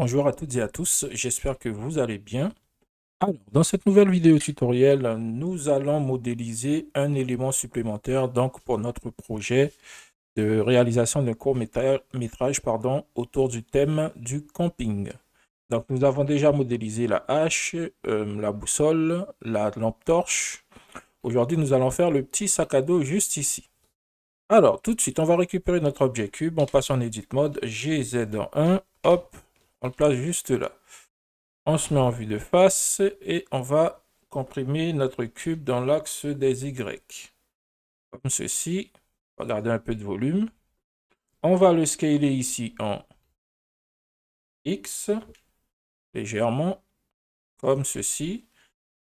Bonjour à toutes et à tous, j'espère que vous allez bien. Alors, dans cette nouvelle vidéo tutoriel, nous allons modéliser un élément supplémentaire donc pour notre projet de réalisation d'un court-métrage autour du thème du camping. Donc, nous avons déjà modélisé la hache, la boussole, la lampe torche. Aujourd'hui, nous allons faire le petit sac à dos juste ici. Alors, tout de suite, on va récupérer notre objet cube, on passe en Edit Mode, GZ1, hop, on le place juste là. On se met en vue de face et on va comprimer notre cube dans l'axe des Y. Comme ceci. On va garder un peu de volume. On va le scaler ici en X, légèrement, comme ceci.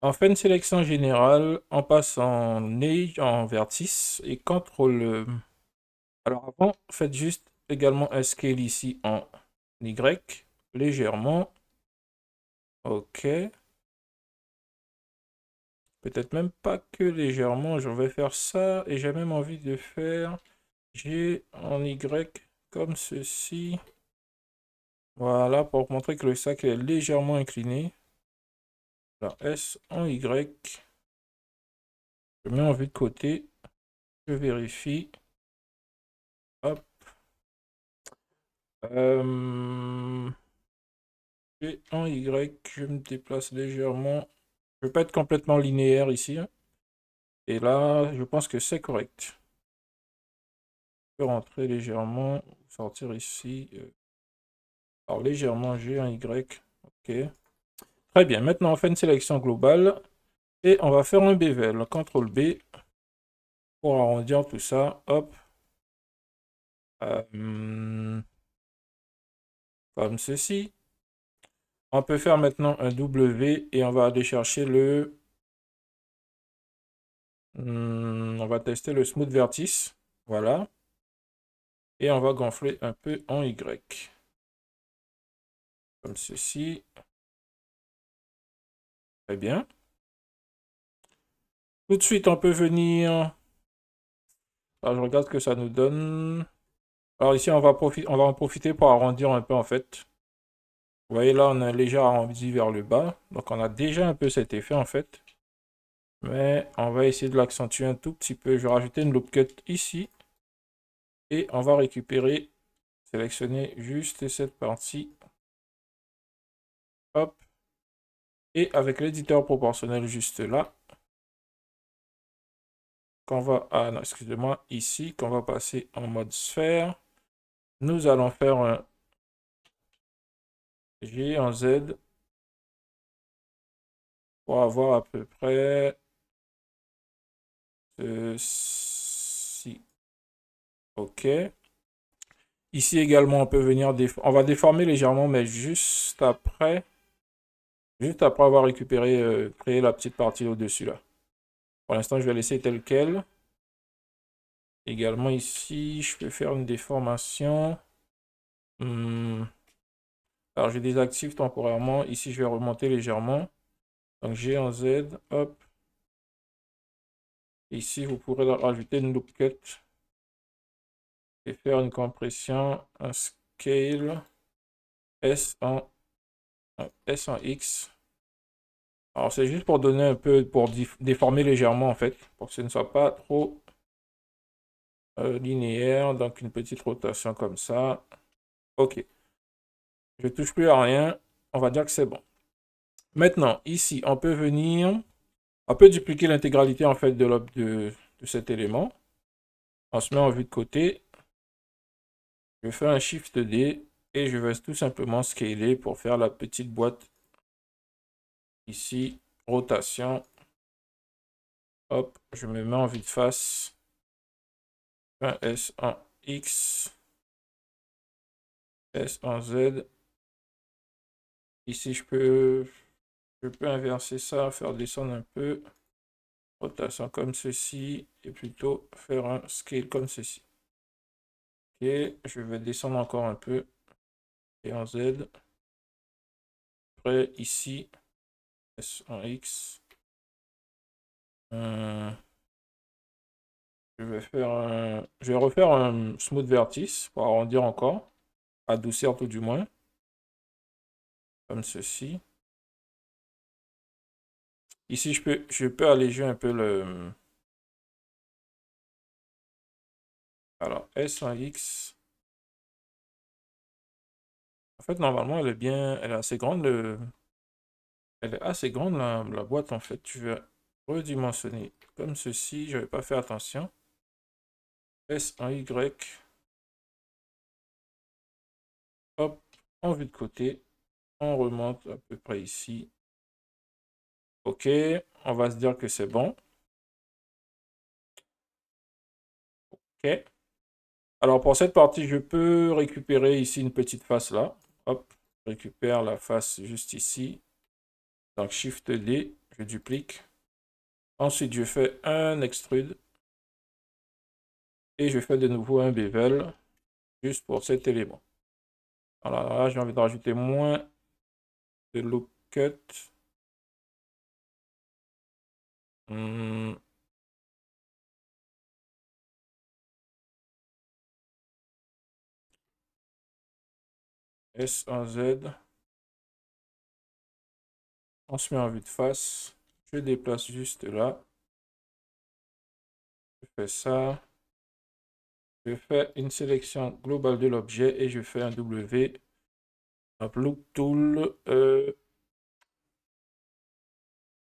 On fait une sélection générale, on passe en vertice et CTRL. Alors avant, faites juste également un scale ici en Y, légèrement. OK. Peut-être même pas que légèrement, je vais faire ça et j'ai même envie de faire G en Y comme ceci. Voilà, pour montrer que le sac est légèrement incliné. La S en Y. Je mets en vue de côté. Je vérifie. Hop. G en Y. Je me déplace légèrement. Je ne veux pas être complètement linéaire ici, hein. Et là, je pense que c'est correct. Je peux rentrer légèrement. Sortir ici. Alors légèrement G en Y. Ok. Très bien. Maintenant, on fait une sélection globale. Et on va faire un bevel. CTRL B pour arrondir tout ça. Hop. Comme ceci. On peut faire maintenant un W et on va aller chercher le... on va tester le smooth vertice. Voilà. Et on va gonfler un peu en Y. Comme ceci. Très bien. Tout de suite, on peut venir... Alors, je regarde ce que ça nous donne. Alors ici, on va en profiter pour arrondir un peu en fait. Vous voyez là, on a un léger arrondi vers le bas. Donc on a déjà un peu cet effet en fait. Mais on va essayer de l'accentuer un tout petit peu. Je vais rajouter une loop cut ici. Et on va récupérer, sélectionner juste cette partie. Hop. Et avec l'éditeur proportionnel juste là. Qu'on va... Ah non, excusez-moi. Ici, qu'on va passer en mode sphère. Nous allons faire un G en Z. Pour avoir à peu près... Ceci. OK. Ici également, on peut venir... On va déformer légèrement, mais juste après avoir récupéré, créé la petite partie au-dessus là. Pour l'instant, je vais laisser tel quel. Également ici, je peux faire une déformation. Alors, je désactive temporairement. Ici, je vais remonter légèrement. Donc, G en Z. Hop. Ici, vous pourrez rajouter une loop cut. Et faire une compression, un scale. S en X. Alors, c'est juste pour donner un peu, pour déformer légèrement en fait. Pour que ce ne soit pas trop linéaire. Donc, une petite rotation comme ça. OK. Je ne touche plus à rien. On va dire que c'est bon. Maintenant, ici, on peut venir... On peut dupliquer l'intégralité en fait de cet élément. On se met en vue de côté. Je fais un Shift D et je vais tout simplement scaler pour faire la petite boîte. Ici, rotation. Hop, je me mets en vue de face. Un S en X. S en Z. Ici, je peux inverser ça, faire descendre un peu. Rotation comme ceci. Et plutôt faire un scale comme ceci. Ok, je vais descendre encore un peu. Et en Z. Après, ici, S en X. Je vais refaire un smooth vertice pour arrondir encore. Adoucir tout du moins. comme ceci. Ici, je peux alléger un peu le... Alors, S en X. En fait, normalement, elle est bien... Elle est assez grande. Elle est assez grande, la boîte, en fait. Tu vas redimensionner comme ceci. Je n'avais pas fait attention. S en Y. Hop, en vue de côté. On remonte à peu près ici. OK. On va se dire que c'est bon. OK. Alors, pour cette partie, je peux récupérer ici une petite face là. Hop, je récupère la face juste ici. Donc, Shift D, je duplique. Ensuite, je fais un extrude. Et je fais de nouveau un bevel, juste pour cet élément. Alors là, j'ai envie de rajouter moins de loop cut. S en Z. On se met en vue de face. Je déplace juste là. Je fais ça. Je fais une sélection globale de l'objet et je fais un W. Hop, loop tool.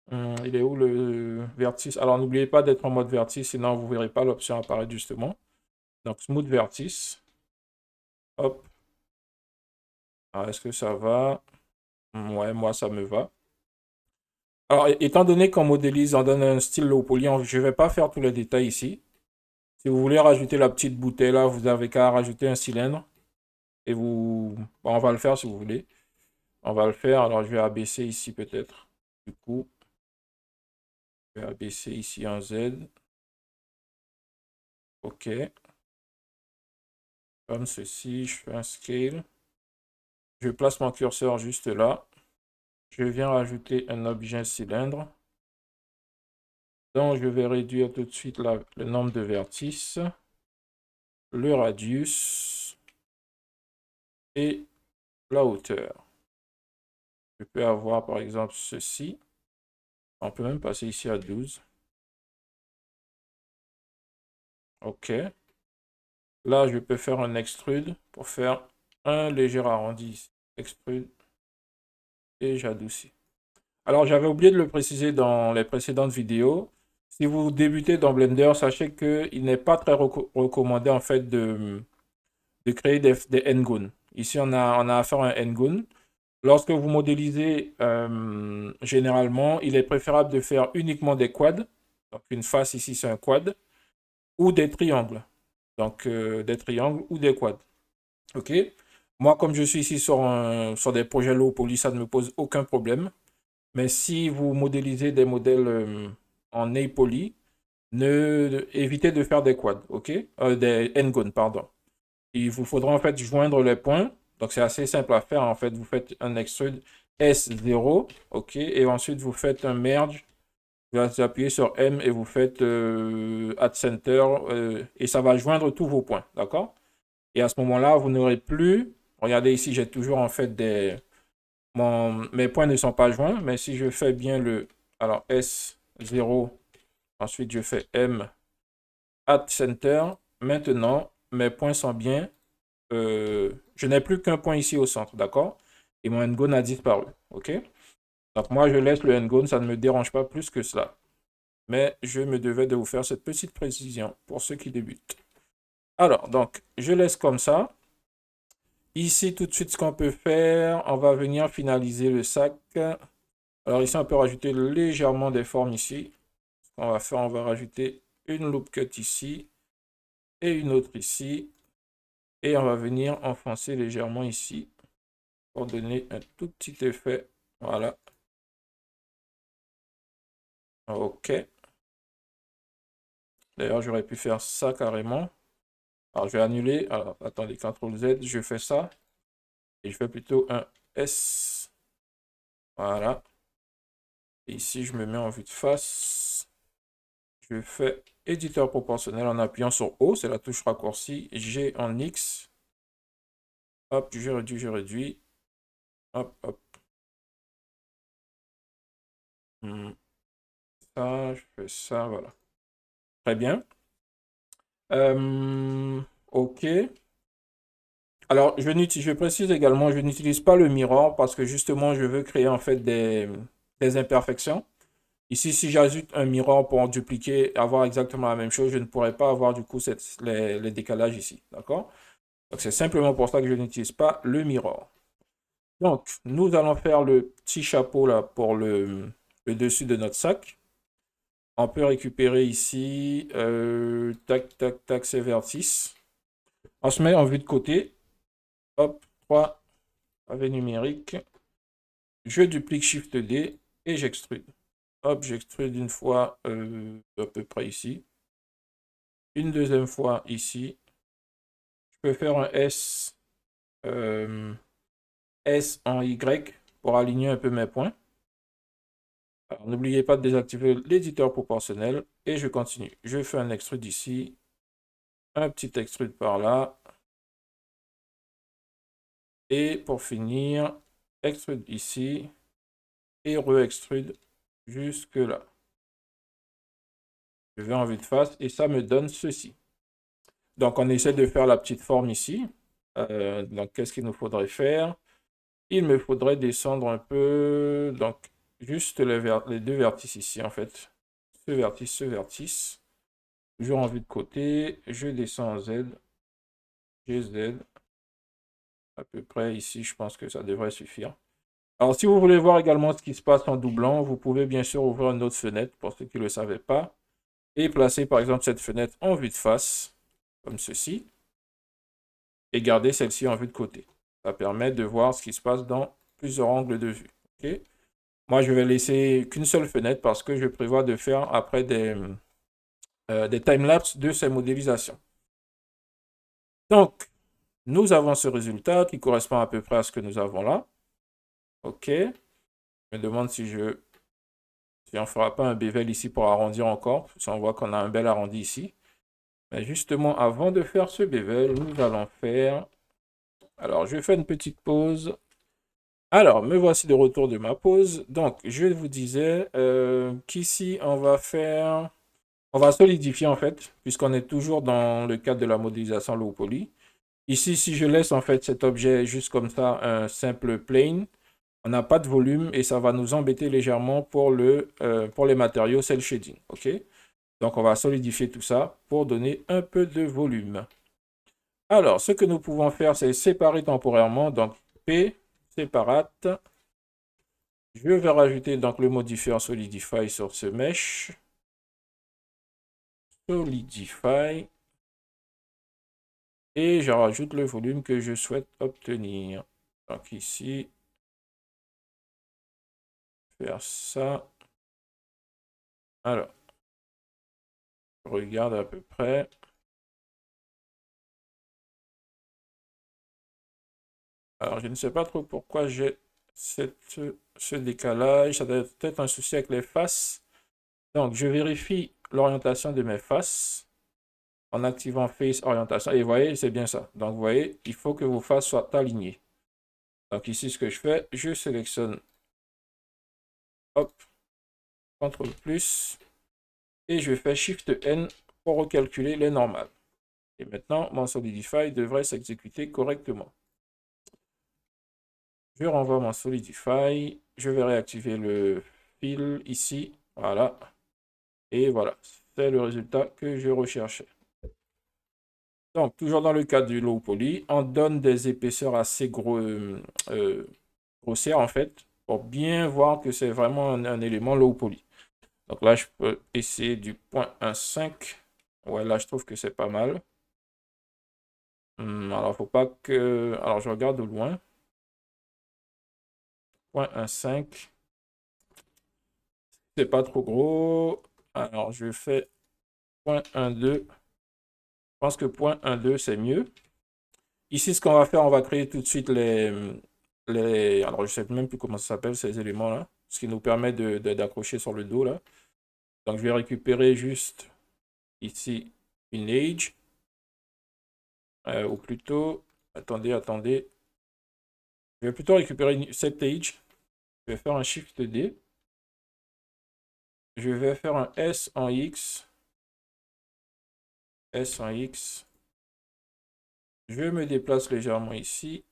Il est où le vertice? Alors n'oubliez pas d'être en mode vertice, sinon vous ne verrez pas l'option apparaître justement. Donc smooth vertice. Hop. Alors est-ce que ça va? Ouais, moi ça me va. Alors étant donné qu'on modélise, on donne un style low poly, je ne vais pas faire tous les détails ici. Si vous voulez rajouter la petite bouteille là, vous avez qu'à rajouter un cylindre. Et vous... Bon, on va le faire si vous voulez. On va le faire. Alors je vais abaisser ici peut-être. Du coup, je vais abaisser ici en Z. OK. Comme ceci, je fais un scale. Je place mon curseur juste là. Je viens rajouter un objet cylindre. Donc je vais réduire tout de suite le nombre de vertices, le radius et la hauteur. Je peux avoir par exemple ceci. On peut même passer ici à 12. OK. Là, je peux faire un extrude pour faire un léger arrondi. Extrude et j'adoucis. Alors, j'avais oublié de le préciser dans les précédentes vidéos. Si vous débutez dans Blender, sachez qu'il n'est pas très recommandé en fait de créer des n-goons. Ici, on a affaire à un n-goon. Lorsque vous modélisez, généralement, il est préférable de faire uniquement des quads. Donc, une face ici, c'est un quad. Ou des triangles. Donc, des triangles ou des quads. OK? Moi, comme je suis ici sur des projets low poly, ça ne me pose aucun problème. Mais si vous modélisez des modèles en A-poly, évitez de faire des quads. OK? Des n-goons, pardon. Il vous faudra en fait joindre les points. Donc, c'est assez simple à faire. En fait, vous faites un extrude S0. OK? Et ensuite, vous faites un merge. Vous appuyez sur M et vous faites Add Center. Et ça va joindre tous vos points. D'accord? Et à ce moment-là, vous n'aurez plus... Regardez ici, j'ai toujours en fait des... mes points ne sont pas joints. Mais si je fais bien le... Alors, S0. Ensuite, je fais M. Add Center. Maintenant, mes points sont bien... je n'ai plus qu'un point ici au centre, d'accord? Et mon n-gone a disparu, ok? Donc moi, je laisse le n-gone, ça ne me dérange pas plus que cela. Mais je me devais de vous faire cette petite précision pour ceux qui débutent. Alors, donc, je laisse comme ça. Ici, tout de suite, ce qu'on peut faire, on va venir finaliser le sac. Alors ici, on peut rajouter légèrement des formes ici. Ce qu'on va faire, on va rajouter une loop cut ici et une autre ici. Et on va venir enfoncer légèrement ici pour donner un tout petit effet. Voilà. OK. D'ailleurs, j'aurais pu faire ça carrément. Alors, je vais annuler. Alors, attendez, CTRL Z, je fais ça. Et je fais plutôt un S. Voilà. Et ici, je me mets en vue de face. Je fais éditeur proportionnel en appuyant sur O, c'est la touche raccourci. G en X. Hop, je réduis, je réduis. Hop, hop. Ça, je fais ça, voilà. Très bien. Ok. Alors, je précise également, je n'utilise pas le mirror parce que justement, je veux créer en fait des imperfections. Ici, si j'ajoute un mirror pour en dupliquer, avoir exactement la même chose, je ne pourrais pas avoir du coup les décalages ici. D'accord? Donc, c'est simplement pour ça que je n'utilise pas le mirror. Donc, nous allons faire le petit chapeau là pour le dessus de notre sac. On peut récupérer ici, tac, tac, tac, ces vertices. On se met en vue de côté. Hop, 3, avec numérique. Je duplique Shift D et j'extrude. Hop, j'extrude une fois à peu près ici. Une deuxième fois ici. Je peux faire un S en Y pour aligner un peu mes points. Alors, n'oubliez pas de désactiver l'éditeur proportionnel et je continue. Je fais un extrude ici, un petit extrude par là. Et pour finir, extrude ici et re-extrude jusque là. Je vais en vue de face et ça me donne ceci. Donc, on essaie de faire la petite forme ici. Donc, qu'est-ce qu'il nous faudrait faire? Il me faudrait descendre un peu. Donc, juste les deux vertices ici, en fait. Ce vertice. Toujours en vue de côté. Je descends en Z. GZ. À peu près ici, je pense que ça devrait suffire. Alors, si vous voulez voir également ce qui se passe en doublant, vous pouvez bien sûr ouvrir une autre fenêtre, pour ceux qui ne le savaient pas, et placer par exemple cette fenêtre en vue de face, comme ceci, et garder celle-ci en vue de côté. Ça permet de voir ce qui se passe dans plusieurs angles de vue. Okay. Moi, je vais laisser qu'une seule fenêtre parce que je prévois de faire après des timelapses de ces modélisations. Donc, nous avons ce résultat qui correspond à peu près à ce que nous avons là. OK. Je me demande si on ne fera pas un bevel ici pour arrondir encore. Parce qu'on voit qu'on a un bel arrondi ici. Mais justement, avant de faire ce bevel, nous allons faire... Alors, je fais une petite pause. Alors, me voici de retour de ma pause. Donc, je vous disais qu'ici, on va faire... On va solidifier en fait, puisqu'on est toujours dans le cadre de la modélisation low poly. Ici, si je laisse en fait cet objet juste comme ça, un simple plane, on n'a pas de volume et ça va nous embêter légèrement pour les matériaux cel shading. Ok? Donc, on va solidifier tout ça pour donner un peu de volume. Alors, ce que nous pouvons faire, c'est séparer temporairement. Donc, P, séparate. Je vais rajouter donc le modifier Solidify sur ce mesh. Solidify. Et je rajoute le volume que je souhaite obtenir. Donc ici, faire ça. Alors, je regarde à peu près. Alors, je ne sais pas trop pourquoi j'ai ce décalage. Ça doit être peut-être un souci avec les faces. Donc, je vérifie l'orientation de mes faces en activant Face Orientation. Et vous voyez, c'est bien ça. Donc, vous voyez, il faut que vos faces soient alignées. Donc, ici, ce que je fais, je sélectionne. Hop. CTRL plus. Et je fais Shift N pour recalculer les normales. Et maintenant, mon Solidify devrait s'exécuter correctement. Je renvoie mon Solidify. Je vais réactiver le fil ici. Voilà. Et voilà. C'est le résultat que je recherchais. Donc, toujours dans le cadre du low poly, on donne des épaisseurs assez grossières, en fait, pour bien voir que c'est vraiment un élément low poly. Donc là, je peux essayer du 0.15. Ouais, là, je trouve que c'est pas mal. Alors, faut pas que... Alors, je regarde au loin. 0.15. C'est pas trop gros. Alors, je fais 0.12. Je pense que 0.12, c'est mieux. Ici, ce qu'on va faire, on va créer tout de suite alors, je ne sais même plus comment ça s'appelle, ces éléments-là. Ce qui nous permet d'accrocher sur le dos, là. Donc, je vais récupérer juste ici une edge. Ou plutôt... Attendez. Je vais plutôt récupérer cette edge. Je vais faire un Shift D. je vais faire un S en X. S en X. Je me déplace légèrement ici.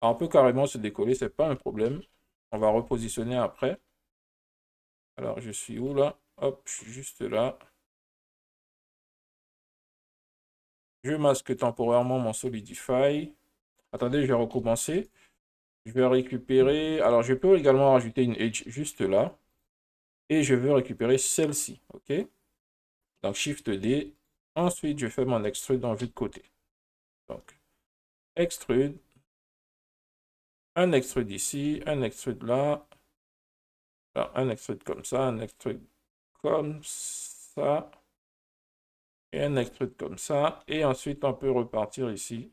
Alors, on peut carrément se décoller, c'est pas un problème. On va repositionner après. Alors, je suis où là? Hop, je suis juste là. Je masque temporairement mon Solidify. Attendez, je vais recommencer. Je vais récupérer... Alors, je peux également rajouter une Edge juste là. Et je veux récupérer celle-ci, ok? Donc, Shift D. Ensuite, je fais mon extrude en vue de côté. Donc, extrude. Un extrude ici, un extrude là. Alors, un extrude comme ça, un extrude comme ça. Et un extrude comme ça. Et ensuite, on peut repartir ici.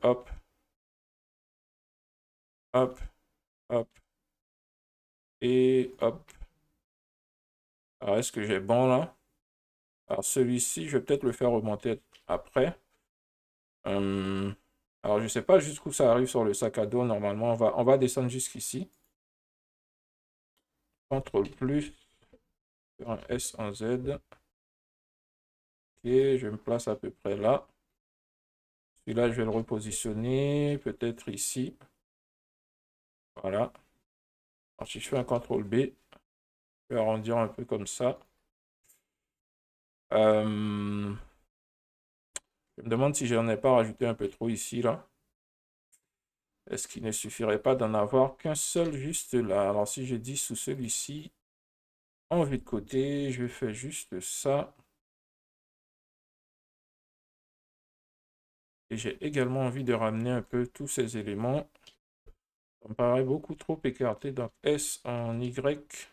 Hop. Hop. Hop. Et hop. Alors, est-ce que j'ai bon là? Alors, celui-ci, je vais peut-être le faire remonter après. Alors, je ne sais pas jusqu'où ça arrive sur le sac à dos. Normalement, on va descendre jusqu'ici. CTRL plus. Faire un S en Z. Ok, je me place à peu près là. Celui-là, je vais le repositionner. Peut-être ici. Voilà. Alors, si je fais un CTRL B, je vais arrondir un peu comme ça. Je me demande si j'en ai pas rajouté un peu trop ici, là. Est-ce qu'il ne suffirait pas d'en avoir qu'un seul juste là? Alors, si je dis sous celui-ci, en vue de côté, je fais juste ça. Et j'ai également envie de ramener un peu tous ces éléments. Ça me paraît beaucoup trop écarté. Donc, S en Y.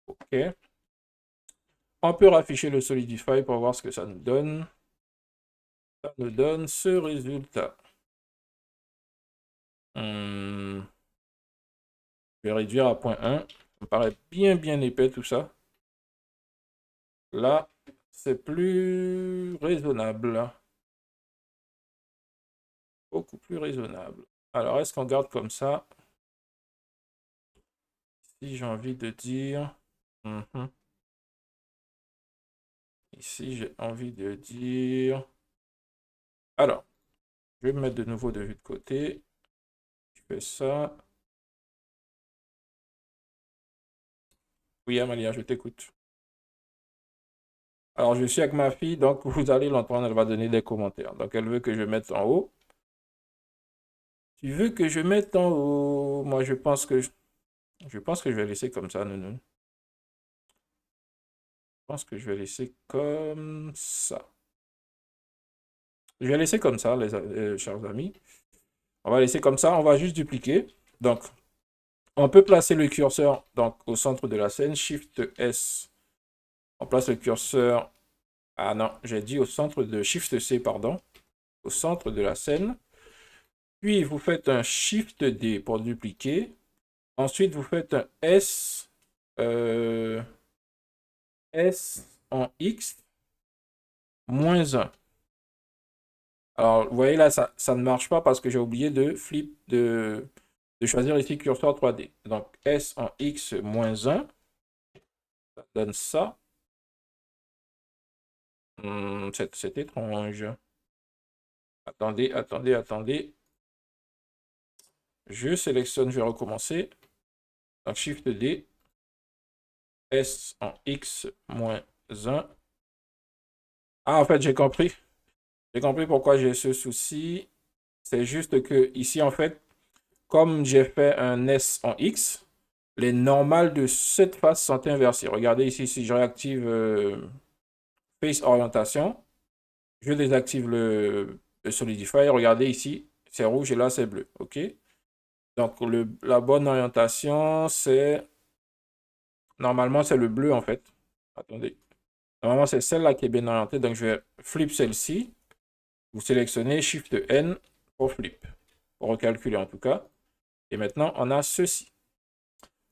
OK. On peut rafficher le Solidify pour voir ce que ça nous donne. Ça nous donne ce résultat. Je vais réduire à 0.1. Ça me paraît bien épais tout ça. Là, c'est plus raisonnable. Beaucoup plus raisonnable. Alors, est-ce qu'on garde comme ça? Si j'ai envie de dire... Ici, j'ai envie de dire... Alors, je vais me mettre de nouveau de vue de côté. Je fais ça. Oui, Amalia, je t'écoute. Alors, je suis avec ma fille, donc vous allez l'entendre, elle va donner des commentaires. Donc, elle veut que je mette en haut. Tu veux que je mette en haut? Moi, je pense que je vais laisser comme ça, non. Je pense que je vais laisser comme ça. Je vais laisser comme ça, les chers amis. On va laisser comme ça, on va juste dupliquer. Donc, on peut placer le curseur donc, au centre de la scène, Shift S. On place le curseur, ah non, j'ai dit au centre de Shift C, pardon, au centre de la scène. Puis, vous faites un Shift D pour dupliquer. Ensuite, vous faites un S, S en X, -1. Alors, vous voyez là, ça ne marche pas parce que j'ai oublié de choisir ici curseur 3D. Donc, S en X -1, ça donne ça. C'est étrange. Attendez. Je sélectionne, je vais recommencer. Donc, Shift D. S en X -1. Ah, en fait, j'ai compris. J'ai compris pourquoi j'ai ce souci. C'est juste que ici, en fait, comme j'ai fait un S en X, les normales de cette face sont inversées. Regardez ici, si je réactive Face Orientation, je désactive le Solidify. Regardez ici, c'est rouge et là, c'est bleu. OK? Donc, la bonne orientation, c'est... Normalement, c'est le bleu, en fait. Attendez. Normalement, c'est celle-là qui est bien orientée. Donc, je vais flip celle-ci. Vous sélectionnez Shift N pour flip. Pour recalculer, en tout cas. Et maintenant, on a ceci.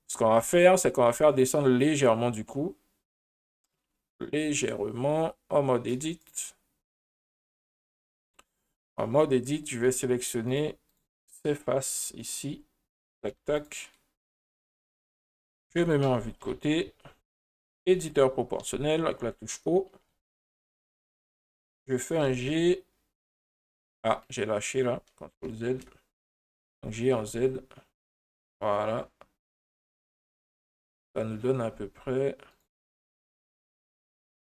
Ce qu'on va faire, c'est qu'on va faire descendre légèrement, du coup. Légèrement en mode Edit. En mode Edit, je vais sélectionner s'efface ici. Tac, tac. Je me mets en vue de côté. Éditeur proportionnel avec la touche O. Je fais un G. Ah, j'ai lâché là. CTRL Z. Donc G en Z. Voilà. Ça nous donne à peu près.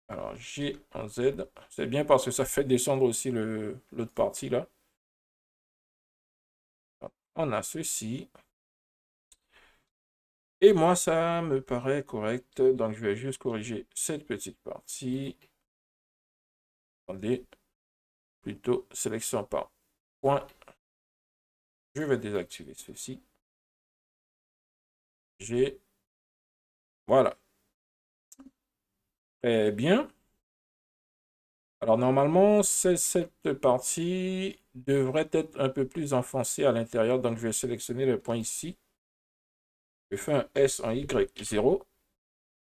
Alors G en Z. C'est bien parce que ça fait descendre aussi l'autre partie là. On a ceci. Et moi, ça me paraît correct. Donc, je vais juste corriger cette petite partie. Attendez. Plutôt sélection par point. Je vais désactiver ceci. J'ai. Voilà. Très bien. Alors, normalement, cette partie devrait être un peu plus enfoncée à l'intérieur. Donc, je vais sélectionner le point ici. Je fais un S en Y0.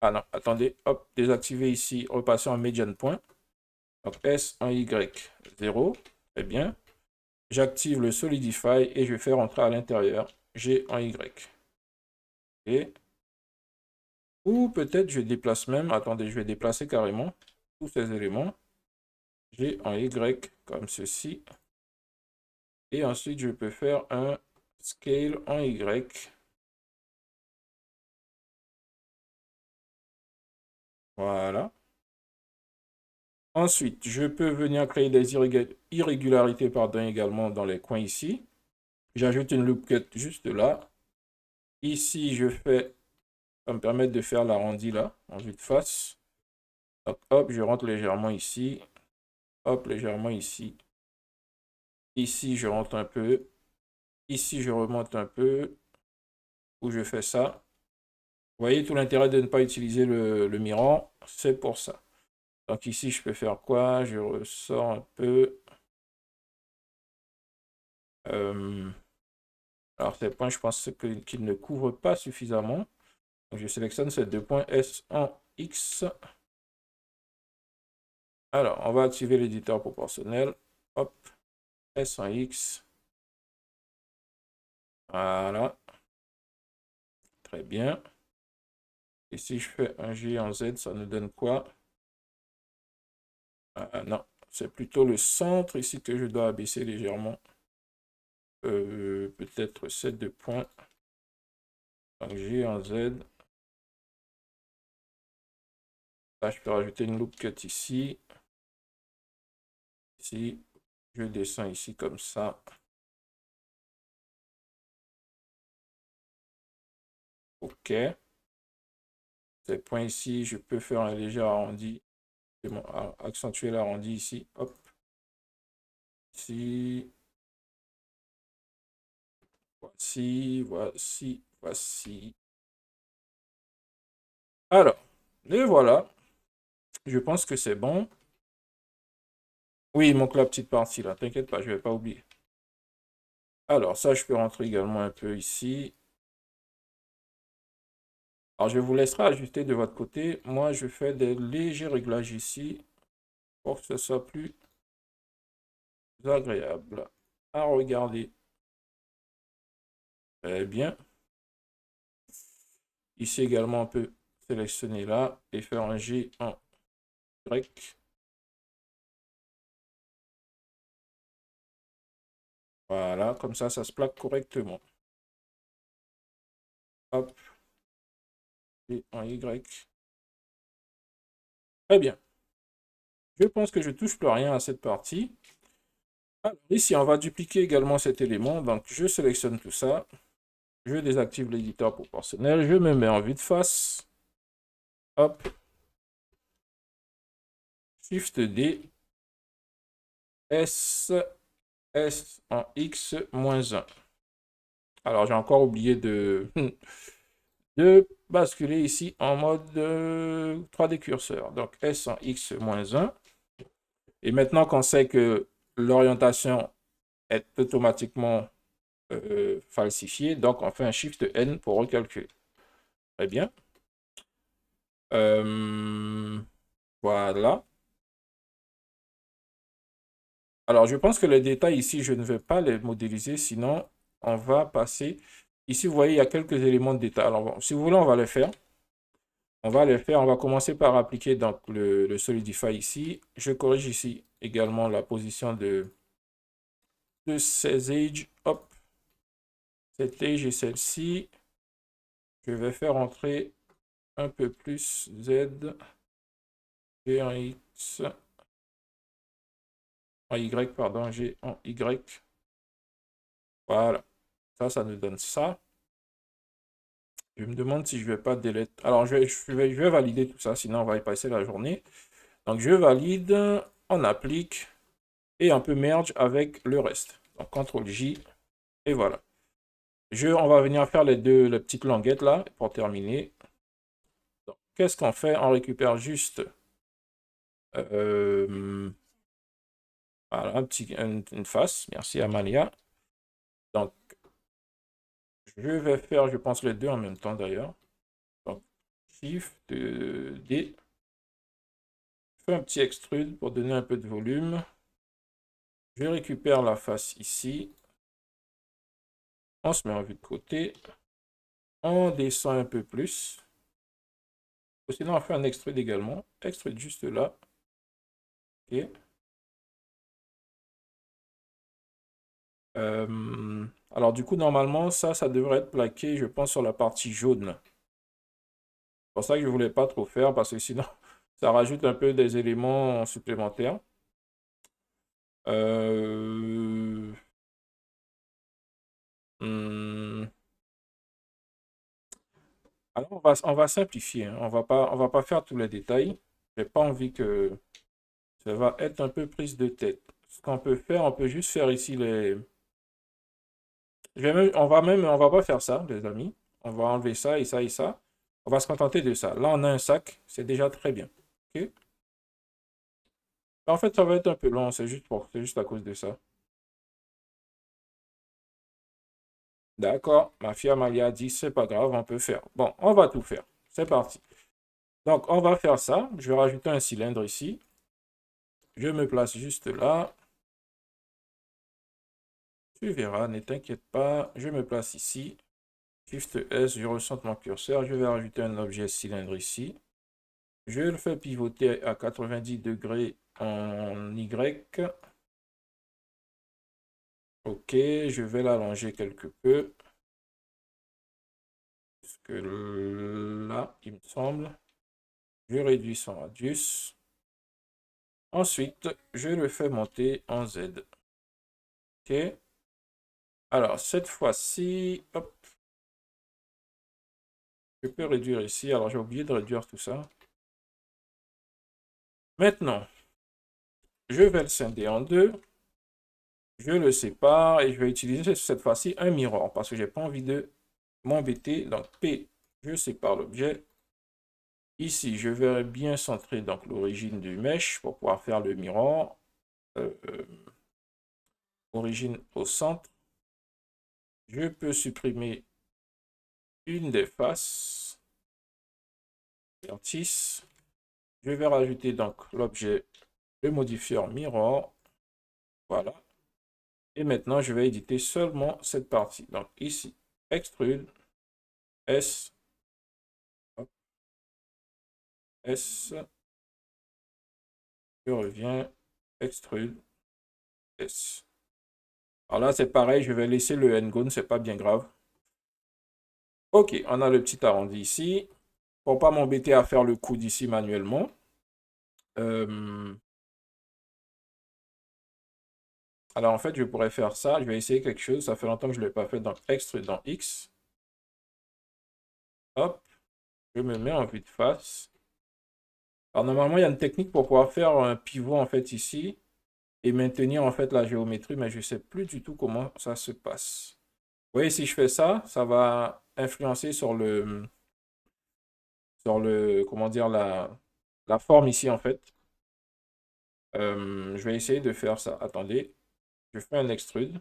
Ah non, attendez. Hop, désactiver ici. Repasser en median point. Donc, S en Y0. Très bien. J'active le Solidify et je fais rentrer à l'intérieur G en Y. Et ou peut-être je déplace même, attendez, je vais déplacer carrément tous ces éléments. G en Y comme ceci. Et ensuite, je peux faire un Scale en Y. Voilà. Ensuite, je peux venir créer des irrégularités également dans les coins ici. J'ajoute une loop cut juste là. Ici, je fais, ça me permet de faire l'arrondi là, en vue de face. Donc, hop, je rentre légèrement ici. Hop, légèrement ici. Ici, je rentre un peu. Ici, je remonte un peu. Où je fais ça. Vous voyez tout l'intérêt de ne pas utiliser le mirror. C'est pour ça. Donc ici, je peux faire quoi? Je ressors un peu. Alors, ces points, je pense qu'ils ne couvrent pas suffisamment. Donc, je sélectionne ces deux points S en X. Alors, on va activer l'éditeur proportionnel. Hop, S en X. Voilà. Très bien. Et si je fais un G en Z, ça nous donne quoi? Non, c'est plutôt le centre ici que je dois abaisser légèrement. Peut-être 7 de points. Donc G en Z. Là, je peux rajouter une loop cut ici. Ici, je descends ici comme ça. OK. Ces points ici, je peux faire un léger arrondi. Accentuer l'arrondi ici. Hop. Ici. Voici, voici, voici. Alors, et voilà. Je pense que c'est bon. Oui, il manque la petite partie là. T'inquiète pas, je vais pas oublier. Alors, ça, je peux rentrer également un peu ici. Alors, je vous laisserai ajuster de votre côté. Moi, je fais des légers réglages ici pour que ce soit plus agréable à regarder. Très bien. Ici également, on peut sélectionner là et faire un G en Y. Voilà, comme ça se plaque correctement. Hop. Et en Y. Très bien. Je pense que je touche plus rien à cette partie. Alors, ici, on va dupliquer également cet élément. Donc, je sélectionne tout ça. Je désactive l'éditeur proportionnel. Je me mets en vue de face. Hop. Shift D. S. S en X moins 1. Alors, j'ai encore oublié de basculer ici en mode 3D curseur. Donc, S en X moins 1. Et maintenant qu'on sait que l'orientation est automatiquement falsifiée, donc on fait un Shift N pour recalculer. Très bien. Voilà. Alors, je pense que les détails ici, je ne vais pas les modéliser, sinon on va passer. Ici, vous voyez, il y a quelques éléments de détail. Alors, bon, si vous voulez, on va les faire. On va les faire. On va commencer par appliquer donc, le Solidify ici. Je corrige ici également la position de ces edges. Hop, cette edge et celle-ci. Je vais faire entrer un peu plus Z, G en X, en Y, pardon, G en Y. Voilà. Ça nous donne ça. Je me demande si je vais pas delete. Alors, je vais valider tout ça, sinon on va y passer la journée. Donc, je valide, on applique et on peut merge avec le reste. Donc, CTRL-J et voilà. On va venir faire les petites languettes là pour terminer. Qu'est-ce qu'on fait? On récupère juste voilà, une face. Merci Amalia. Donc, je vais faire, je pense, les deux en même temps d'ailleurs. Donc, Shift D. Je fais un petit extrude pour donner un peu de volume. Je récupère la face ici. On se met en vue de côté. On descend un peu plus. Sinon, on fait un extrude également. Extrude juste là. Ok. Alors du coup, normalement, ça devrait être plaqué, je pense, sur la partie jaune. C'est pour ça que je ne voulais pas trop faire, parce que sinon, ça rajoute un peu des éléments supplémentaires. Euh, hmm. Alors, on va simplifier, hein. On va pas faire tous les détails. Je n'ai pas envie que ça va être un peu prise de tête. Ce qu'on peut faire, on peut juste faire ici les... on va pas faire ça, les amis. On va enlever ça et ça et ça. On va se contenter de ça. Là, on a un sac, c'est déjà très bien. Ok. En fait, ça va être un peu long, c'est juste à cause de ça. D'accord, ma fille Amalia a dit, c'est pas grave, on peut faire. Bon, on va tout faire. C'est parti. Donc, on va faire ça. Je vais rajouter un cylindre ici. Je me place juste là. Tu verras, ne t'inquiète pas. Je me place ici. Shift S, je recentre mon curseur. Je vais rajouter un objet cylindre ici. Je le fais pivoter à 90 degrés en Y. Ok, je vais l'allonger quelque peu. Parce que là, il me semble. Je réduis son radius. Ensuite, je le fais monter en Z. Ok. Alors, cette fois-ci, hop, je peux réduire ici. Alors, j'ai oublié de réduire tout ça. Maintenant, je vais le scinder en deux. Je le sépare et je vais utiliser cette fois-ci un miroir parce que j'ai pas envie de m'embêter. Donc, P, je sépare l'objet. Ici, je vais bien centrer donc l'origine du mesh pour pouvoir faire le miroir. Origine au centre. Je peux supprimer une des faces. Vertice. Je vais rajouter donc l'objet, le modifieur mirror. Voilà. Et maintenant, je vais éditer seulement cette partie. Donc ici, extrude, S, hop, S, je reviens, extrude, S. Alors là, c'est pareil, je vais laisser le n-gone, c'est pas bien grave. Ok, on a le petit arrondi ici. Pour pas m'embêter à faire le coude ici manuellement. Alors en fait, je pourrais faire ça. Je vais essayer quelque chose. Ça fait longtemps que je ne l'ai pas fait. Donc extrude dans X. Hop, je me mets en vue de face. Alors normalement, il y a une technique pour pouvoir faire un pivot en fait ici et maintenir en fait la géométrie, mais je ne sais plus du tout comment ça se passe. Vous voyez, si je fais ça, ça va influencer comment dire, la forme ici en fait. Je vais essayer de faire ça. Attendez, je fais un extrude.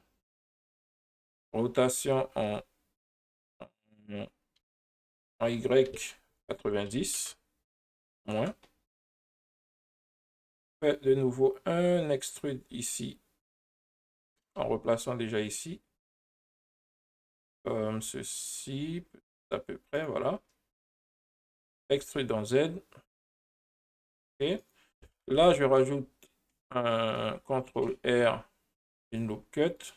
Rotation en Y 90, moins. Fait de nouveau un extrude ici, en replaçant déjà ici. comme ceci, à peu près, voilà. Extrude en Z. Et là, je rajoute un CTRL R, une loop cut.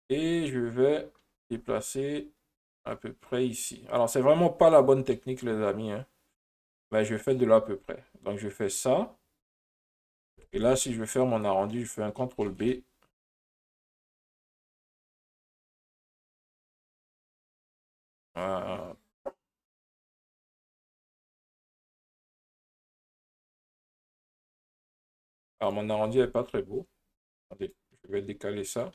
Et je vais déplacer à peu près ici. Alors, c'est vraiment pas la bonne technique, les amis, hein. Mais je fais de là à peu près. Donc, je fais ça. Et là, si je veux faire mon arrondi, je fais un CTRL B. Voilà. Alors, mon arrondi n'est pas très beau. Attendez, je vais décaler ça.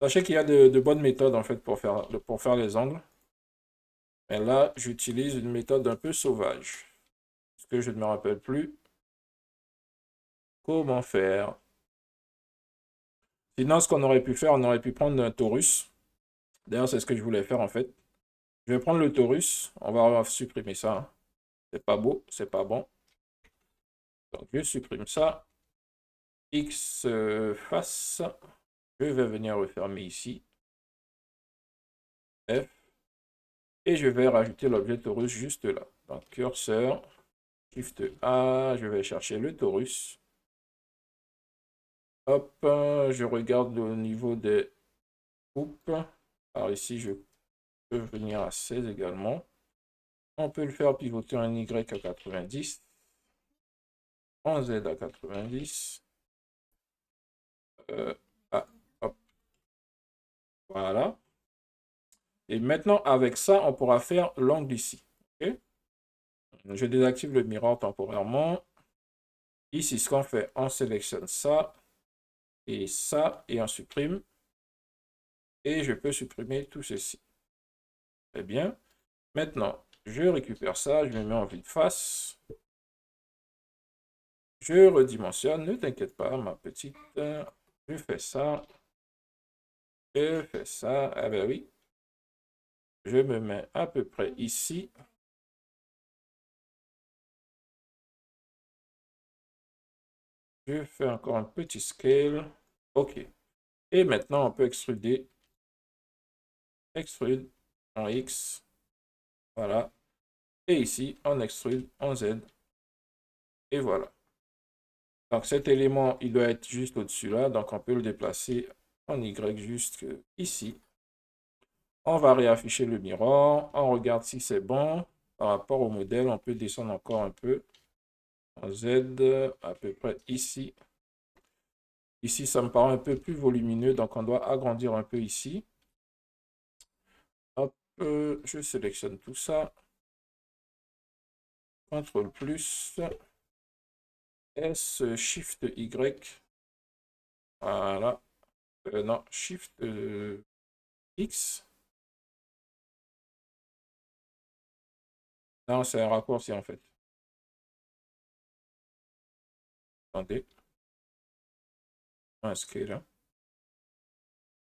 Sachez qu'il y a de bonnes méthodes, en fait, pour faire les angles. Mais là, j'utilise une méthode un peu sauvage. Parce que je ne me rappelle plus comment faire. Sinon, ce qu'on aurait pu faire, on aurait pu prendre un torus. D'ailleurs, c'est ce que je voulais faire, en fait. Je vais prendre le torus. On va supprimer ça, hein. C'est pas beau, c'est pas bon. Donc, je supprime ça. X face. Je vais venir refermer ici. F. Et je vais rajouter l'objet torus juste là. Donc, curseur. Shift A. Je vais chercher le torus. Hop. Je regarde au niveau des coupes. Alors ici, je peux venir à 16 également. On peut le faire pivoter en Y à 90. En Z à 90. Ah, hop. Voilà. Et maintenant, avec ça, on pourra faire l'angle ici. Okay? Je désactive le miroir temporairement. Ici, ce qu'on fait, on sélectionne ça et on supprime. Et je peux supprimer tout ceci. Très bien. Maintenant, je récupère ça, je me mets en vue de face. Je redimensionne, ne t'inquiète pas, ma petite. Je fais ça. Je fais ça. Ah ben oui. Je me mets à peu près ici. Je fais encore un petit scale. OK. Et maintenant, on peut extruder. Extrude en X. Voilà. Et ici, on extrude en Z. Et voilà. Donc cet élément, il doit être juste au-dessus là. Donc on peut le déplacer en Y juste ici. On va réafficher le miroir. On regarde si c'est bon. Par rapport au modèle, on peut descendre encore un peu. En Z, à peu près ici. Ici, ça me paraît un peu plus volumineux. Donc on doit agrandir un peu ici. Hop, je sélectionne tout ça. CTRL plus. S, Shift Y. Voilà. Non, Shift X. Non, c'est un raccourci en fait. Attendez. Un scale, hein.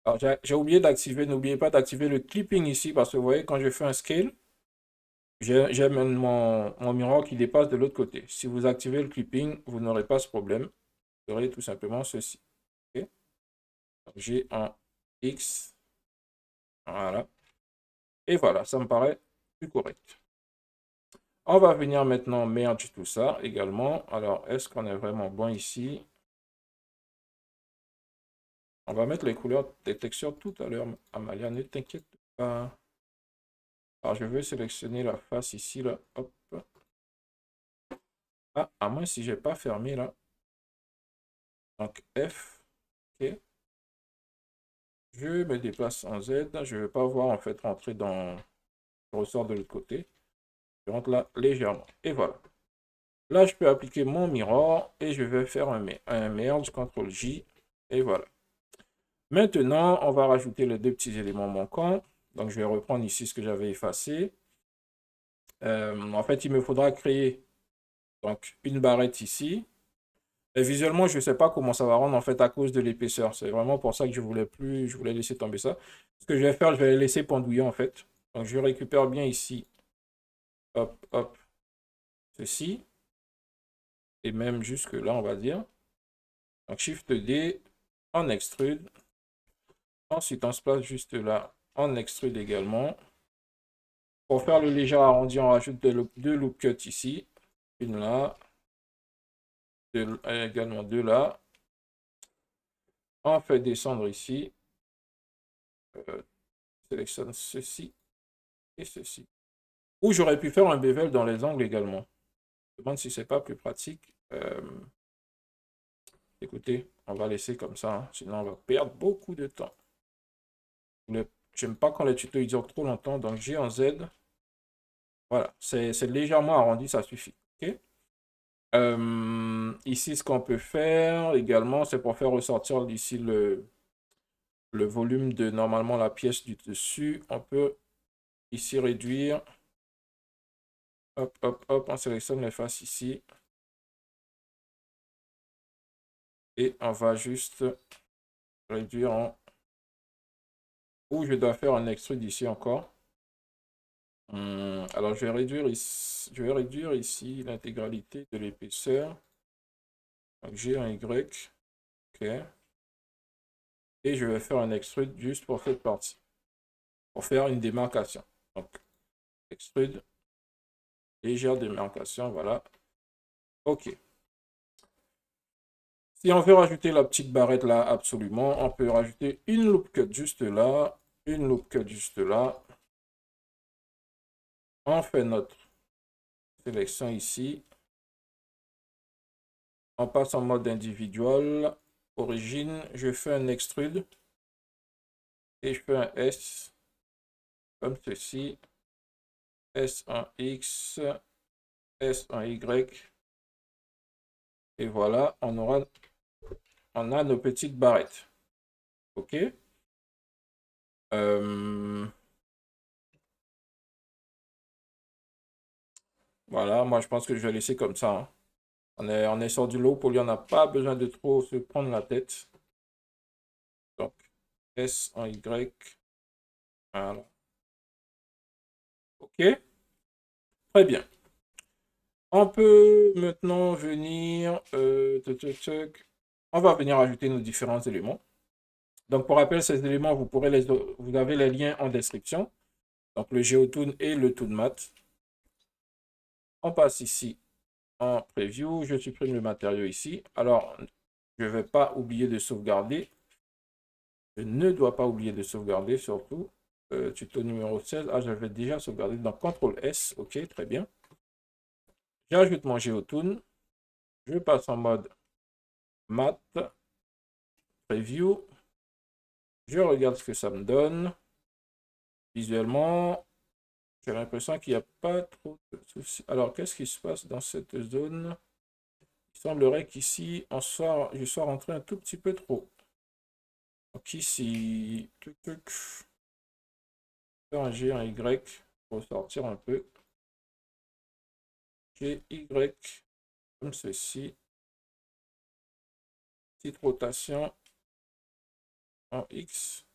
Alors, j'ai oublié d'activer, n'oubliez pas d'activer le clipping ici parce que vous voyez, quand je fais un scale, j'ai même mon miroir qui dépasse de l'autre côté. Si vous activez le clipping, vous n'aurez pas ce problème. Vous aurez tout simplement ceci. Okay? J'ai un X. Voilà. Et voilà, ça me paraît plus correct. On va venir maintenant merge tout ça également. Alors, est-ce qu'on est vraiment bon ici? On va mettre les couleurs des textures tout à l'heure, Amalia, ne t'inquiète pas. Alors, je vais sélectionner la face ici, là. Hop. Ah, à moins si j'ai pas fermé, là. Donc, F. OK. Je me déplace en Z. Je ne veux pas voir, en fait, rentrer dans le ressort de l'autre côté. Je rentre là légèrement. Et voilà. Là, je peux appliquer mon miroir et je vais faire un merge, CTRL J. Et voilà. Maintenant, on va rajouter les deux petits éléments manquants. Donc, je vais reprendre ici ce que j'avais effacé. En fait, il me faudra créer donc une barrette ici. Et visuellement, je ne sais pas comment ça va rendre en fait à cause de l'épaisseur. C'est vraiment pour ça que je voulais laisser tomber ça. Ce que je vais faire, je vais les laisser pendouiller en fait. Donc, je récupère bien ici. Hop, hop. Ceci. Et même jusque là, on va dire. Donc, Shift D, on extrude. Ensuite, on se place juste là. On extrude également. Pour faire le léger arrondi, on rajoute deux loop cuts ici. Une là. Également deux là. On fait descendre ici. Sélectionne ceci et ceci. Ou j'aurais pu faire un bevel dans les angles également. Je me demande si c'est pas plus pratique. Écoutez, on va laisser comme ça, hein, sinon on va perdre beaucoup de temps. J'aime pas quand les tutos ils durent trop longtemps, donc G en Z. Voilà, c'est légèrement arrondi, ça suffit. Ok. Ici, ce qu'on peut faire également, c'est pour faire ressortir ici le volume de normalement la pièce du dessus. On peut ici réduire. Hop, hop, hop, on sélectionne les faces ici. Et on va juste réduire en... Ou je dois faire un extrude ici encore. Alors je vais réduire ici l'intégralité de l'épaisseur. Donc j'ai un Y. OK. Et je vais faire un extrude juste pour cette partie. Pour faire une démarcation. Donc extrude. Légère démarcation. Voilà. OK. Si on veut rajouter la petite barrette là, absolument, on peut rajouter une loop cut juste là. Une loop cut juste là. On fait notre sélection ici. On passe en mode individuel. Origine, je fais un extrude. Et je fais un S. Comme ceci. S en X. S en Y. Et voilà, on a nos petites barrettes. OK. Voilà, moi je pense que je vais laisser comme ça, hein. On est sur du low poly, on n'a pas besoin de trop se prendre la tête. Donc, S en Y. Voilà. OK. Très bien. On peut maintenant venir... on va venir ajouter nos différents éléments. Donc, pour rappel, ces éléments, vous avez les liens en description. Donc, le GeoToon et le ToonMat. On passe ici en preview. Je supprime le matériau ici. Alors, je ne vais pas oublier de sauvegarder. Je ne dois pas oublier de sauvegarder, surtout. Tuto numéro 16. Ah, j'avais déjà sauvegardé. Donc, CTRL S. OK, très bien. J'ajoute mon GeoToon. Je passe en mode Mat. Preview. Je regarde ce que ça me donne. Visuellement, j'ai l'impression qu'il n'y a pas trop de soucis. Alors, qu'est-ce qui se passe dans cette zone? Il semblerait qu'ici, je sois rentré un tout petit peu trop. Donc ici, un G, un Y, pour sortir un peu. G, Y, comme ceci. Petite rotation en X.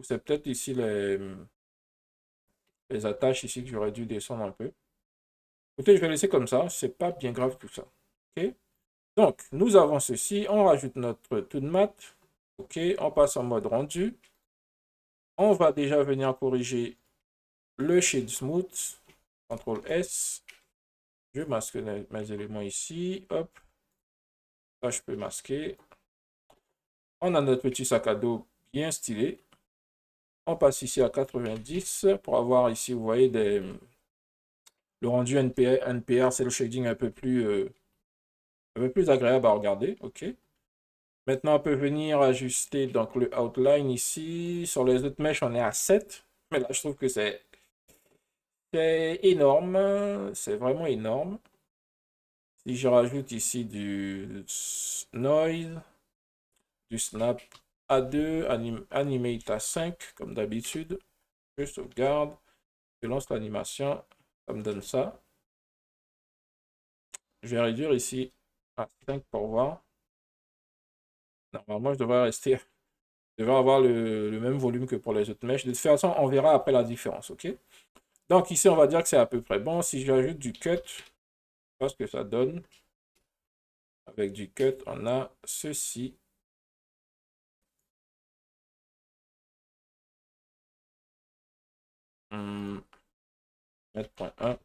C'est peut-être ici les attaches ici que j'aurais dû descendre un peu. Écoutez, je vais laisser comme ça, c'est pas bien grave tout ça. OK? Donc, nous avons ceci, on rajoute notre ToonMat. OK, on passe en mode rendu. On va déjà venir corriger le Shade Smooth. CTRL S. Je masque mes éléments ici. Hop. Là, je peux masquer. On a notre petit sac à dos bien stylé. On passe ici à 90 pour avoir ici, vous voyez, le rendu NPR, c'est le shading un peu plus agréable à regarder. OK. Maintenant, on peut venir ajuster donc le outline ici. Sur les autres mèches, on est à 7. Mais là, je trouve que c'est énorme. C'est vraiment énorme. Si je rajoute ici du noise, du snap à 2, animate à 5, comme d'habitude. Je sauvegarde. Je lance l'animation. Ça me donne ça. Je vais réduire ici à 5 pour voir. Normalement, je devrais avoir le même volume que pour les autres mèches. De toute façon, on verra après la différence. OK? Donc ici, on va dire que c'est à peu près bon. Si j'ajoute du cut, je sais pas ce que ça donne. avec du cut, on a ceci. Mettre point 1.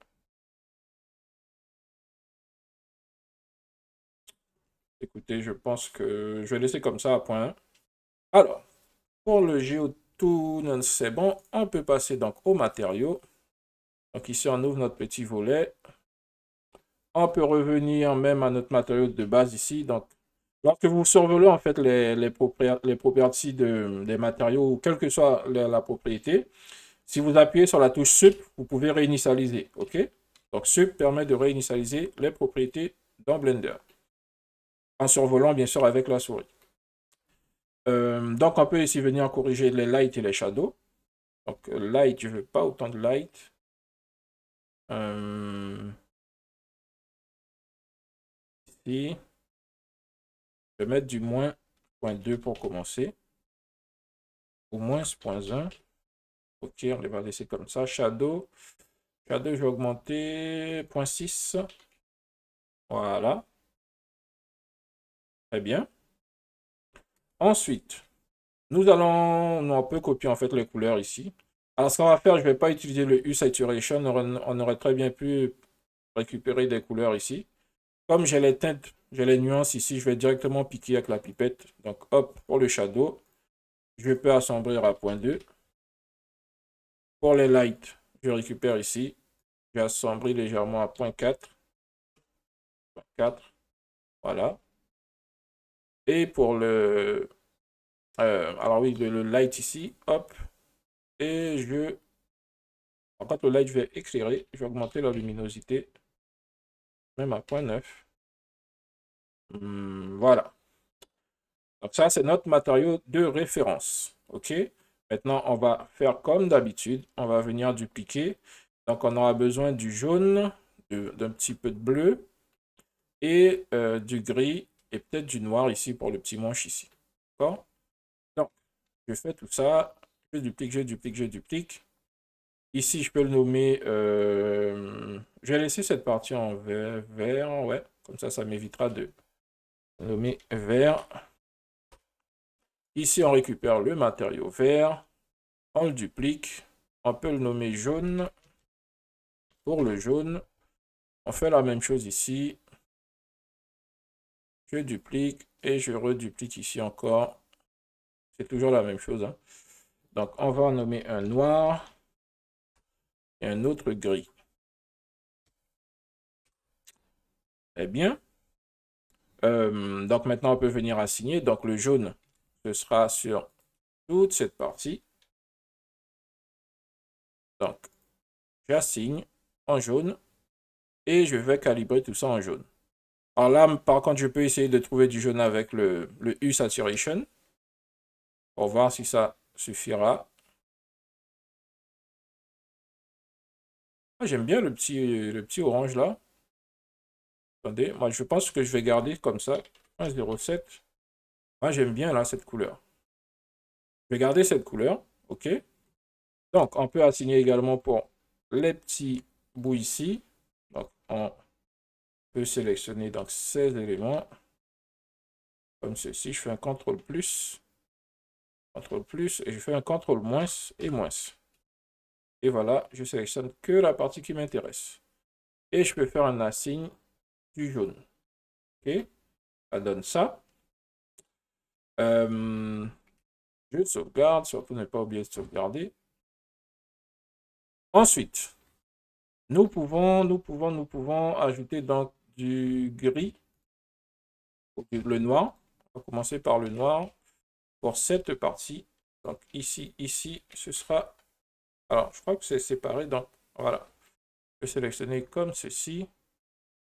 Écoutez, je pense que je vais laisser comme ça à point 1. Alors, pour le GeoToon, c'est bon. On peut passer donc au matériau. Donc ici, on ouvre notre petit volet. On peut revenir même à notre matériau de base ici. Donc, lorsque vous survolez en fait les propriétés des matériaux, ou quelle que soit la propriété, si vous appuyez sur la touche Sup, vous pouvez réinitialiser. OK? Donc, Sup permet de réinitialiser les propriétés dans Blender. En survolant, bien sûr, avec la souris. Donc, on peut ici venir corriger les lights et les shadows. Donc, light, je ne veux pas autant de light. Ici, je vais mettre du moins 0.2 pour commencer. Ou moins 0.1. OK, on va laisser comme ça. Shadow, je vais augmenter 0.6. Voilà. Très bien. Ensuite, on peut copier en fait les couleurs ici. Alors, ce qu'on va faire, je ne vais pas utiliser le Hue Saturation. On aurait très bien pu récupérer des couleurs ici. Comme j'ai les teintes, j'ai les nuances ici, je vais directement piquer avec la pipette. Donc, hop, pour le shadow, je peux assombrir à 0.2. Pour les lights, je récupère ici. Je assombris légèrement à 0.4. 0.4. Voilà. Et pour le... alors oui, le light ici, hop. Et en fait, le light, je vais éclairer. Je vais augmenter la luminosité. Même à 0.9. Voilà. Donc ça, c'est notre matériau de référence. OK? Maintenant, on va faire comme d'habitude. On va venir dupliquer. Donc, on aura besoin du jaune, d'un petit peu de bleu et du gris et peut-être du noir ici pour le petit manche ici. D'accord? Donc, je fais tout ça. Je duplique, je duplique, je duplique. Ici, je peux le nommer... je vais laisser cette partie en vert. Ouais, comme ça m'évitera de nommer vert. Ici, on récupère le matériau vert. On le duplique. On peut le nommer jaune. Pour le jaune, on fait la même chose ici. Je duplique et je reduplique ici encore. C'est toujours la même chose, hein. Donc, on va en nommer un noir et un autre gris. Eh bien, donc maintenant, on peut venir assigner. Donc, le jaune, ce sera sur toute cette partie. Donc, j'assigne en jaune et je vais calibrer tout ça en jaune. Alors là, par contre, je peux essayer de trouver du jaune avec le Hue Saturation pour voir si ça suffira. Ah, j'aime bien le petit orange là. Attendez, moi je pense que je vais garder comme ça. 1,07. Moi j'aime bien là cette couleur. Je vais garder cette couleur. OK. Donc on peut assigner également pour les petits bouts ici. Donc on peut sélectionner donc ces éléments. Comme ceci. Je fais un CTRL plus. CTRL plus. Et je fais un CTRL moins et moins. Et voilà, je sélectionne que la partie qui m'intéresse. Et je peux faire un assign du jaune. OK. Ça donne ça. Je sauvegarde, surtout ne pas oublier de sauvegarder. Ensuite, nous pouvons ajouter donc du gris, le noir. On va commencer par le noir pour cette partie. Donc ici, ce sera... Alors, je crois que c'est séparé. Donc, voilà. Je vais sélectionner comme ceci.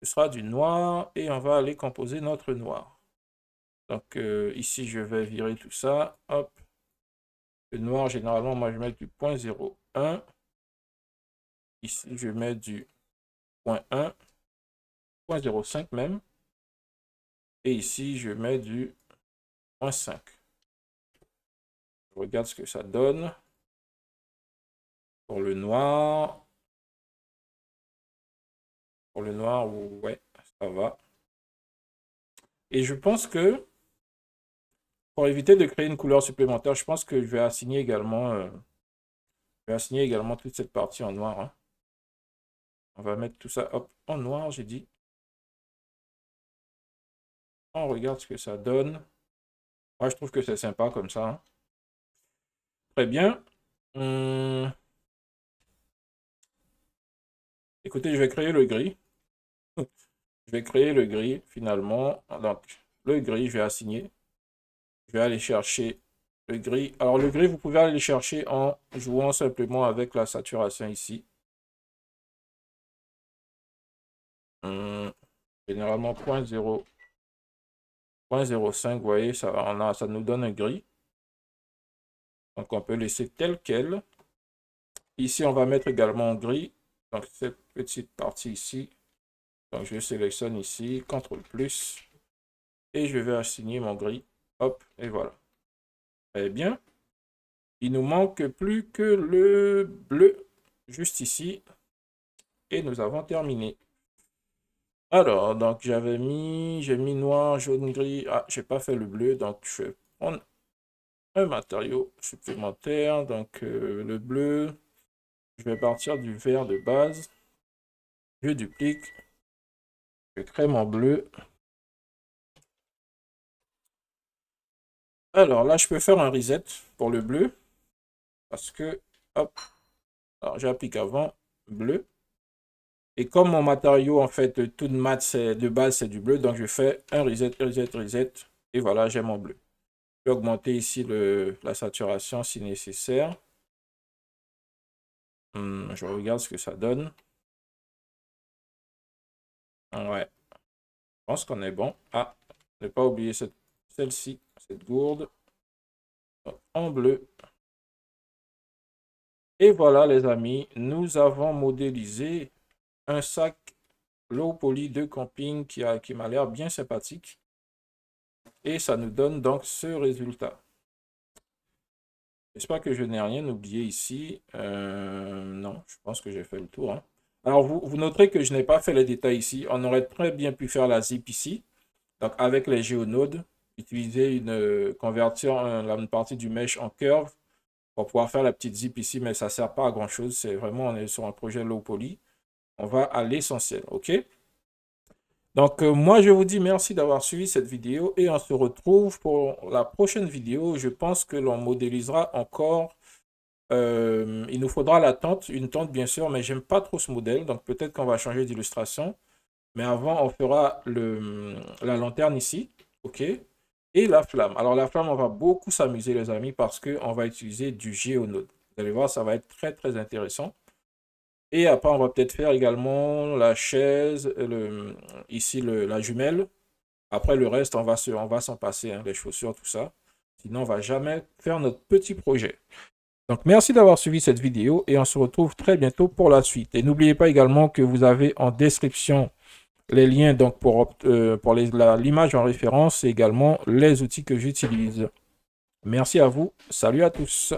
Ce sera du noir et on va aller composer notre noir. Donc, ici, je vais virer tout ça. Hop. Le noir, généralement, moi, je mets du 0.01. Ici, je mets du 0.1. 0.05 même. Et ici, je mets du 0.5. Je regarde ce que ça donne. Pour le noir. Pour le noir, ouais, ça va. Et je pense que pour éviter de créer une couleur supplémentaire, je pense que je vais assigner également, toute cette partie en noir, hein. On va mettre tout ça hop, en noir, j'ai dit. On regarde ce que ça donne. Moi, je trouve que c'est sympa comme ça, hein. Très bien. Écoutez, je vais créer le gris. Je vais créer le gris finalement. Donc, le gris, je vais assigner. Je vais aller chercher le gris. Alors, le gris, vous pouvez aller le chercher en jouant simplement avec la saturation ici. Généralement 0.05, vous voyez, ça nous donne un gris. Donc, on peut laisser tel quel. Ici, on va mettre également un gris. Donc, cette petite partie ici. Donc, je sélectionne ici, CTRL+. Et je vais assigner mon gris. Hop, et voilà. Très bien. Il nous manque plus que le bleu, juste ici. Et nous avons terminé. Alors, donc, j'ai mis noir, jaune, gris. Ah, j'ai pas fait le bleu, donc je vais prendre un matériau supplémentaire. Donc, le bleu. Je vais partir du vert de base. Je duplique. Je crée mon bleu. Alors là, je peux faire un reset pour le bleu. Parce que, hop, alors j'applique avant, bleu. Et comme mon matériau, en fait, tout de mat, de base, c'est du bleu, donc je fais un reset, reset, reset. Et voilà, j'ai mon bleu. Je vais augmenter ici la saturation si nécessaire. Je regarde ce que ça donne. Ouais, je pense qu'on est bon. Ah, ne pas oublier celle-ci, cette gourde. En bleu. Et voilà les amis, nous avons modélisé un sac low poly de camping qui m'a l'air bien sympathique. Et ça nous donne donc ce résultat. J'espère que je n'ai rien oublié ici. Non, je pense que j'ai fait le tour, hein. Alors vous noterez que je n'ai pas fait les détails ici. On aurait très bien pu faire la zip ici. Donc avec les géonodes, utiliser convertir une partie du mesh en curve pour pouvoir faire la petite zip ici, mais ça ne sert pas à grand chose. C'est vraiment, on est sur un projet low poly. On va à l'essentiel, ok? Donc moi je vous dis merci d'avoir suivi cette vidéo et on se retrouve pour la prochaine vidéo. Je pense que l'on modélisera encore. Il nous faudra une tente bien sûr, mais j'aime pas trop ce modèle, donc peut-être qu'on va changer d'illustration. Mais avant, on fera la lanterne ici, ok? Et la flamme. Alors la flamme, on va beaucoup s'amuser les amis parce qu'on va utiliser du géonode. Vous allez voir, ça va être très très intéressant. Et après, on va peut-être faire également la chaise, ici la jumelle. Après le reste, on va s'en passer, hein, les chaussures, tout ça. Sinon, on ne va jamais faire notre petit projet. Donc, merci d'avoir suivi cette vidéo et on se retrouve très bientôt pour la suite. Et n'oubliez pas également que vous avez en description les liens donc pour l'image en référence et également les outils que j'utilise. Merci à vous. Salut à tous.